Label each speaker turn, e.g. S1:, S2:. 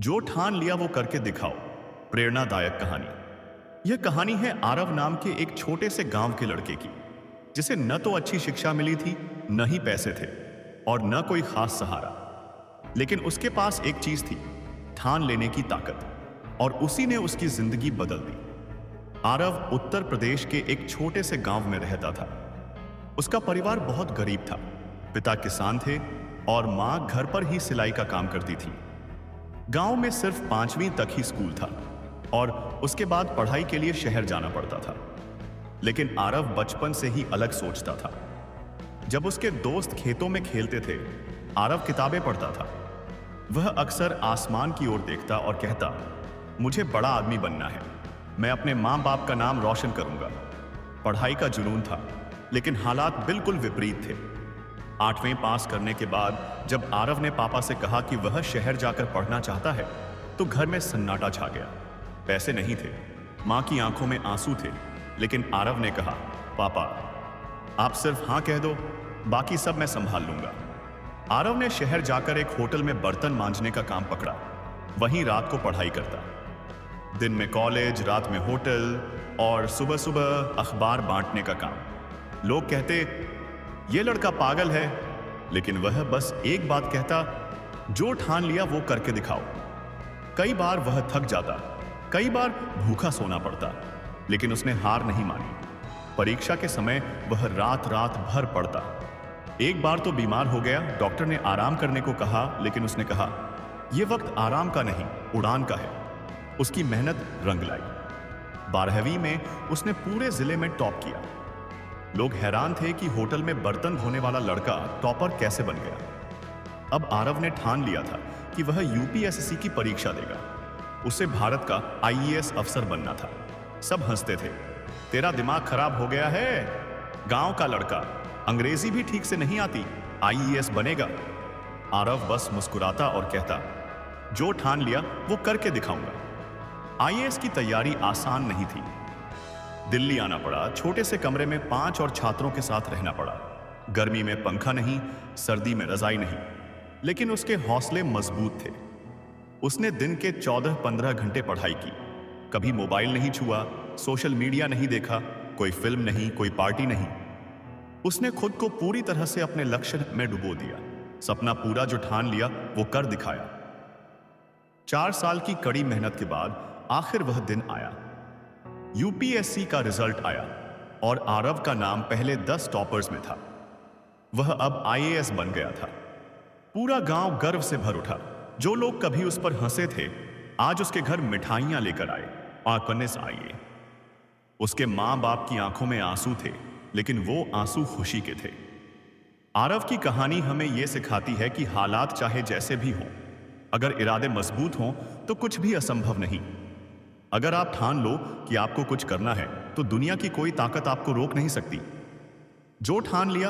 S1: जो ठान लिया वो करके दिखाओ। प्रेरणादायक कहानी। यह कहानी है आरव नाम के एक छोटे से गांव के लड़के की, जिसे न तो अच्छी शिक्षा मिली थी, न ही पैसे थे और न कोई खास सहारा। लेकिन उसके पास एक चीज थी, ठान लेने की ताकत, और उसी ने उसकी जिंदगी बदल दी। आरव उत्तर प्रदेश के एक छोटे से गांव में रहता था। उसका परिवार बहुत गरीब था। पिता किसान थे और मां घर पर ही सिलाई का काम करती थी। गांव में सिर्फ 5वीं तक ही स्कूल था और उसके बाद पढ़ाई के लिए शहर जाना पड़ता था। लेकिन आरव बचपन से ही अलग सोचता था। जब उसके दोस्त खेतों में खेलते थे, आरव किताबें पढ़ता था। वह अक्सर आसमान की ओर देखता और कहता, मुझे बड़ा आदमी बनना है, मैं अपने मां बाप का नाम रोशन करूंगा। पढ़ाई का जुनून था, लेकिन हालात बिल्कुल विपरीत थे। 8वीं पास करने के बाद जब आरव ने पापा से कहा कि वह शहर जाकर पढ़ना चाहता है, तो घर में सन्नाटा छा गया। पैसे नहीं थे, मां की आंखों में आंसू थे, लेकिन आरव ने कहा, पापा आप सिर्फ हां कह दो, बाकी सब मैं संभाल लूंगा। आरव ने शहर जाकर एक होटल में बर्तन मांजने का काम पकड़ा। वहीं रात को पढ़ाई करता। दिन में कॉलेज, रात में होटल और सुबह सुबह अखबार बांटने का काम। लोग कहते, ये लड़का पागल है, लेकिन वह बस एक बात कहता, जो ठान लिया वो करके दिखाओ। कई बार वह थक जाता, कई बार भूखा सोना पड़ता, लेकिन उसने हार नहीं मानी। परीक्षा के समय वह रात रात भर पढ़ता। एक बार तो बीमार हो गया। डॉक्टर ने आराम करने को कहा, लेकिन उसने कहा, यह वक्त आराम का नहीं, उड़ान का है। उसकी मेहनत रंग लाई। 12वीं में उसने पूरे जिले में टॉप किया। लोग हैरान थे कि होटल में बर्तन धोने वाला लड़का टॉपर कैसे बन गया। अब आरव ने ठान लिया था कि वह यूपीएससी की परीक्षा देगा। उसे भारत का आईएएस अफसर बनना था। सब हंसते थे, तेरा दिमाग खराब हो गया है, गांव का लड़का, अंग्रेजी भी ठीक से नहीं आती, आईएएस बनेगा। आरव बस मुस्कुराता और कहता, जो ठान लिया वो करके दिखाऊंगा। आईएएस की तैयारी आसान नहीं थी। दिल्ली आना पड़ा। छोटे से कमरे में 5 और छात्रों के साथ रहना पड़ा। गर्मी में पंखा नहीं, सर्दी में रजाई नहीं, लेकिन उसके हौसले मजबूत थे। उसने दिन के 14-15 घंटे पढ़ाई की। कभी मोबाइल नहीं छुआ, सोशल मीडिया नहीं देखा, कोई फिल्म नहीं, कोई पार्टी नहीं। उसने खुद को पूरी तरह से अपने लक्ष्य में डुबो दिया। सपना पूरा जो ठान लिया वो कर दिखाया। 4 साल की कड़ी मेहनत के बाद आखिर वह दिन आया। यूपीएससी का रिजल्ट आया और आरव का नाम पहले 10 टॉपर्स में था। वह अब आईएएस बन गया था। पूरा गांव गर्व से भर उठा। जो लोग कभी उस पर हंसे थे, आज उसके घर मिठाइयां लेकर आए। आंकनेस आइए। उसके मां बाप की आंखों में आंसू थे, लेकिन वो आंसू खुशी के थे। आरव की कहानी हमें यह सिखाती है कि हालात चाहे जैसे भी हों, अगर इरादे मजबूत हों तो कुछ भी असंभव नहीं। अगर आप ठान लो कि आपको कुछ करना है, तो दुनिया की कोई ताकत आपको रोक नहीं सकती। जो ठान लिया